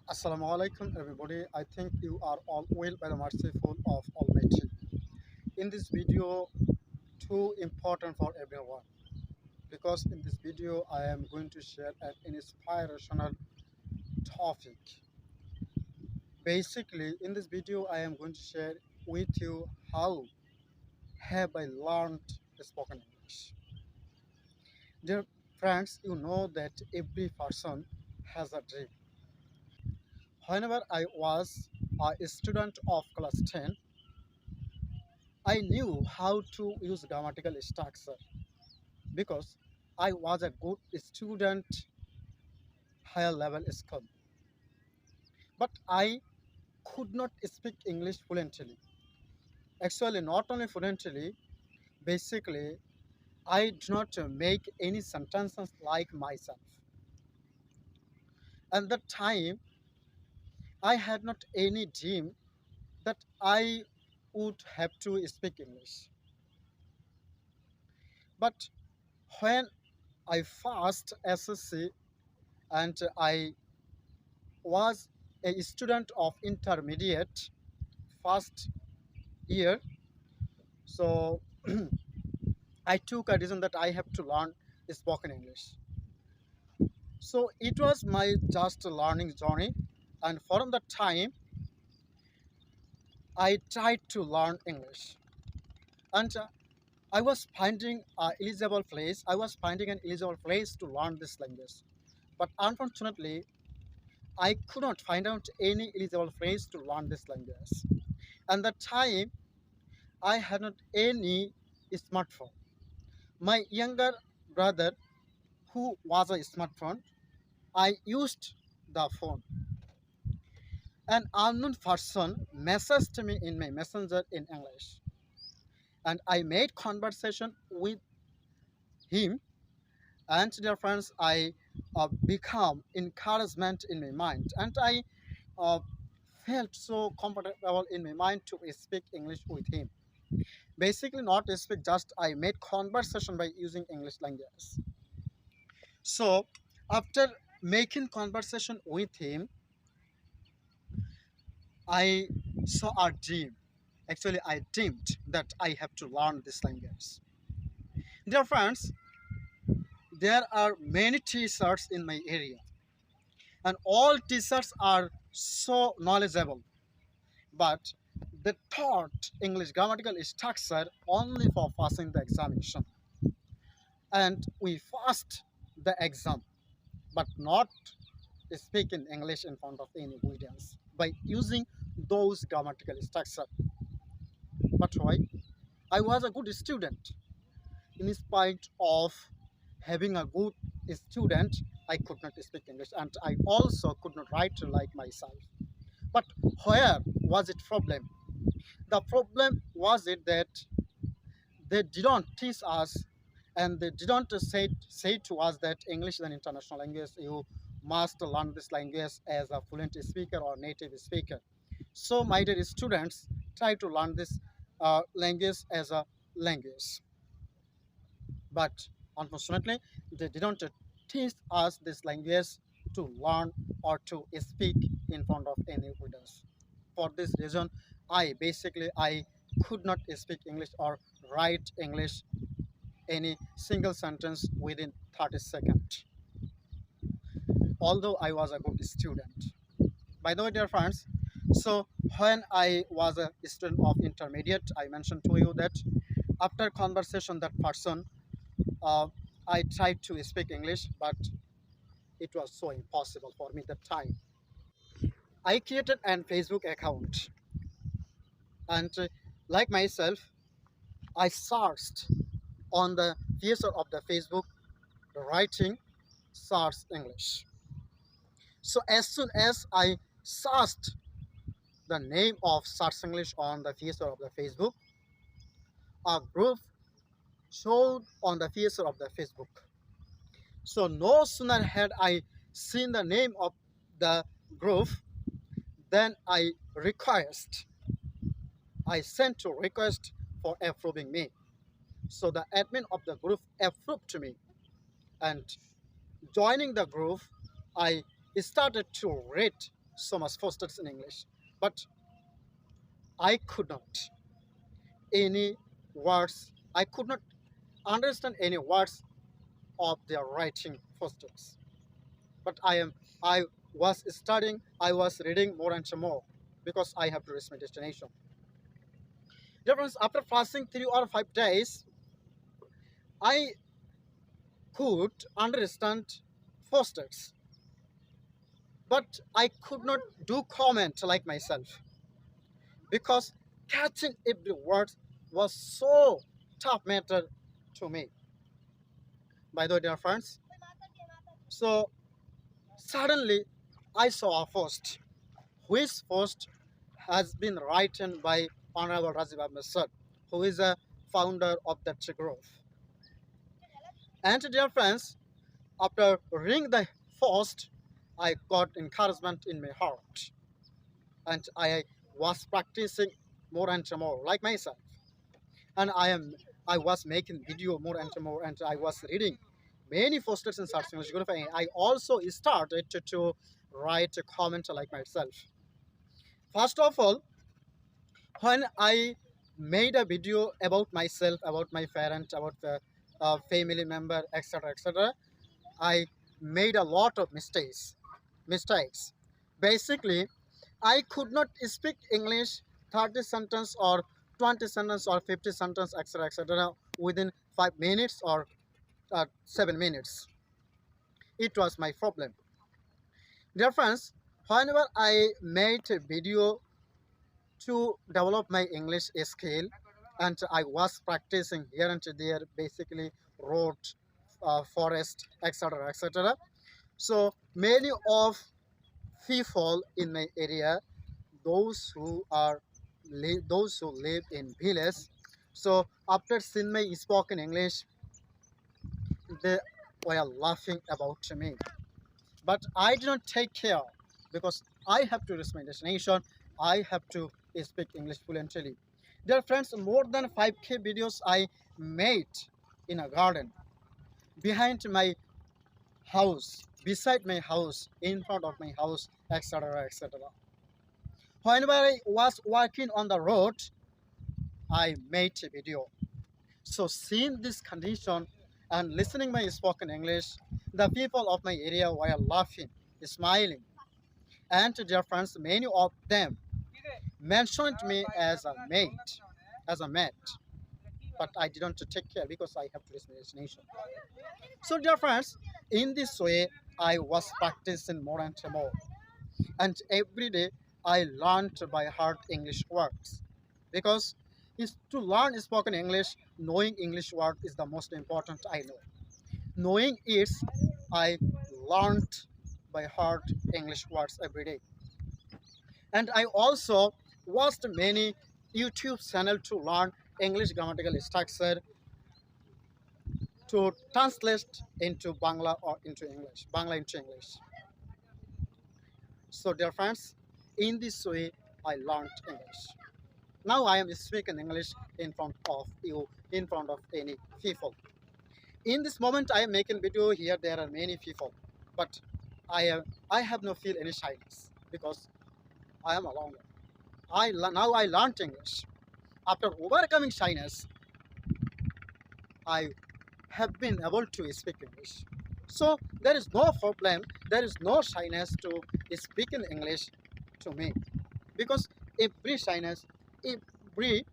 Assalamu alaikum everybody. I think you are all well by the merciful of Almighty. In this video, too important for everyone because in this video I am going to share an inspirational topic. Basically, in this video I am going to share with you how have I learned spoken English. Dear friends, you know that every person has a dream. Whenever I was a student of class 10, I knew how to use grammatical structure because I was a good student, higher level school. But I could not speak English fluently. Actually, not only fluently, basically, I do not make any sentences like myself. At that time, I had not any dream that I would have to speak English. But when I passed SSC and I was a student of intermediate first year, so I took a decision that I have to learn spoken English. So it was my just learning journey, and from that time I tried to learn English, and I was finding an eligible place to learn this language, but unfortunately I could not find out any eligible place to learn this language. And that time I had not any smartphone. My younger brother, who was a smartphone, I used the phone. An unknown person messaged me in my messenger in English, and I made conversation with him. And dear friends, I become encouragement in my mind, and I uh, felt so comfortable in my mind to speak English with him. Basically, not speak, just I made conversation by using English language. So after making conversation with him, I saw a dream. Actually, I dreamed that I have to learn this language. Dear friends, there are many teachers in my area, and all teachers are so knowledgeable, but they taught English grammatical structure only for passing the examination. And we passed the exam, but not speaking English in front of any audience by using those grammatical structure. But why? I was a good student. In spite of having a good student, I could not speak English, and I also could not write like myself. But where was it problem? The problem was it that they didn't teach us, and they didn't say to us that English is an international language. You must learn this language as a fluent speaker or native speaker. So my dear students, try to learn this language as a language. But unfortunately, they didn't teach us this language to learn or to speak in front of any audience. For this reason, I could not speak English or write English any single sentence within 30 seconds, although I was a good student. By the way, dear friends, so when I was a student of intermediate, I mentioned to you that after conversation that person, uh, I tried to speak English, but it was so impossible for me that time. I created an Facebook account, and like myself, I searched on the feature of the Facebook, the writing search English. So as soon as I searched the name of search English on the feature of the Facebook, a group showed on the feature of the Facebook. So no sooner had I seen the name of the group, then I sent to request for approving me. So the admin of the group approved me, and joining the group, I started to read so much posters in English, but I could not any words. I could not understand any words of their writing posters. But I was studying. I was reading more and more because I have to reach my destination. Difference after fasting 3 or 5 days, I could understand posters, but I could not do comment like myself because catching every word was so tough matter to me. By the way, dear friends, so suddenly I saw a post, which post has been written by Honorable Rajiv Ahmed Sir, who is a founder of that group. And dear friends, after reading the post, I got encouragement in my heart, and I was practicing more and more like myself. And I was making video more and more, and I was reading many posters in search English Group. I also started to write a comment like myself. First of all, when I made a video about myself, about my parents, about the family member, etc., etc., I made a lot of mistakes. Mistakes. Basically, I could not speak English 30 sentence or 20 sentence or 50 sentence, etc., etc., within 5 minutes or 7 minutes. It was my problem. Dear friends, whenever I made a video to develop my English skill, and I was practicing here and there, basically road, forest, etc., etc. So many of people in my area, those who are those who live in village, so after seeing my spoken English, they were laughing about me. But I did not take care because I have to reach my destination. I have to speak English fluently. Dear friends, more than 5K videos I made in a garden, behind my house, beside my house, in front of my house, etc., etc. Whenever I was walking on the road, I made a video. So seeing this condition and listening my spoken English, the people of my area were laughing, smiling. And dear friends, many of them mentioned me as a mate. But I didn't take care because I have to reach my destination. So dear friends, in this way, I was practicing more and more. And every day, I learned by heart English words. Because is to learn spoken English, knowing English word is the most important I know. Knowing it, I learned by heart English words every day. And I also watched many YouTube channel to learn English grammatical structure to translate into Bangla or into English, Bangla into English. So dear friends, in this way I learned English. Now I am speaking English in front of you, in front of any people. In this moment I am making video here, there are many people, but I have no feel any shyness because I am alone. Now I learned English. After overcoming shyness, I have been able to speak English. So there is no problem, there is no shyness to speak in English to me because every shyness, every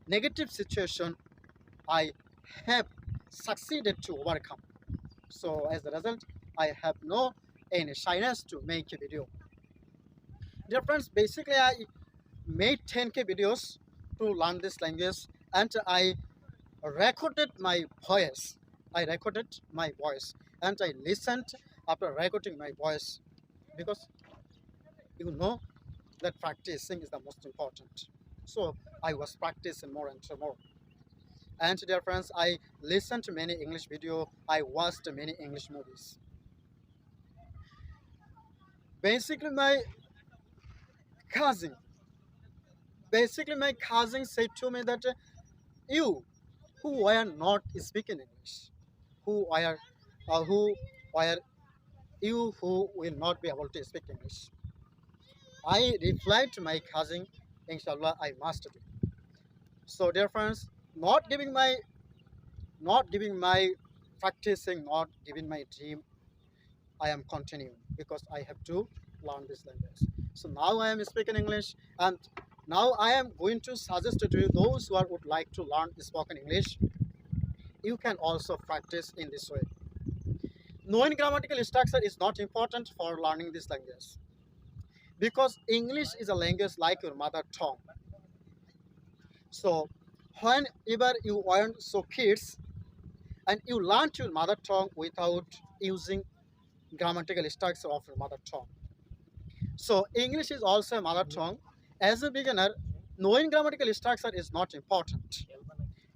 negative situation, I have succeeded to overcome. So as a result, I have no any shyness to make a video. Dear friends, basically I made 10K videos to learn this language, and I recorded my voice. I recorded my voice and I listened after recording my voice because you know that practicing is the most important. So I was practicing more and more. And dear friends, I listened to many English video. I watched many English movies. Basically, cousin, my cousin said to me that you who were not speaking English, who were you who will not be able to speak English. I replied to my cousin, inshallah, I must do. So, dear friends, not giving my, not giving my practicing, not giving my dream, I am continuing because I have to learn this language. So now I am speaking English, and now I am going to suggest to you those who would like to learn spoken English. You can also practice in this way. Knowing grammatical structure is not important for learning this language because English is a language like your mother tongue. So whenever you weren't so kids and you learn your mother tongue without using grammatical structure of your mother tongue. So English is also a mother tongue. As a beginner, knowing grammatical structure is not important.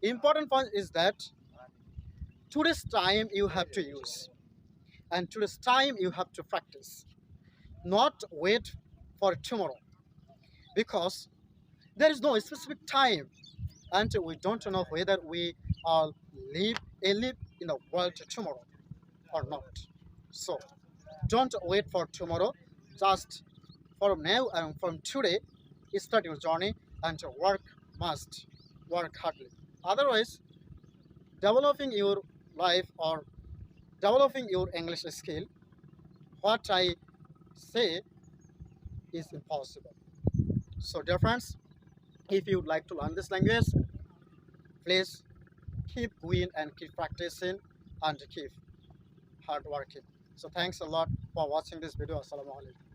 Important point is that today's time you have to use and today's time you have to practice. Not wait for tomorrow because there is no specific time and we don't know whether we all live in the world tomorrow or not. So don't wait for tomorrow. Just from now and from today, start your journey and must work hardly. Otherwise, developing your life or developing your English skill, what I say is impossible. So, dear friends, if you would like to learn this language, please keep going and keep practicing and keep hard working. So, thanks a lot for watching this video. Assalamu alaikum.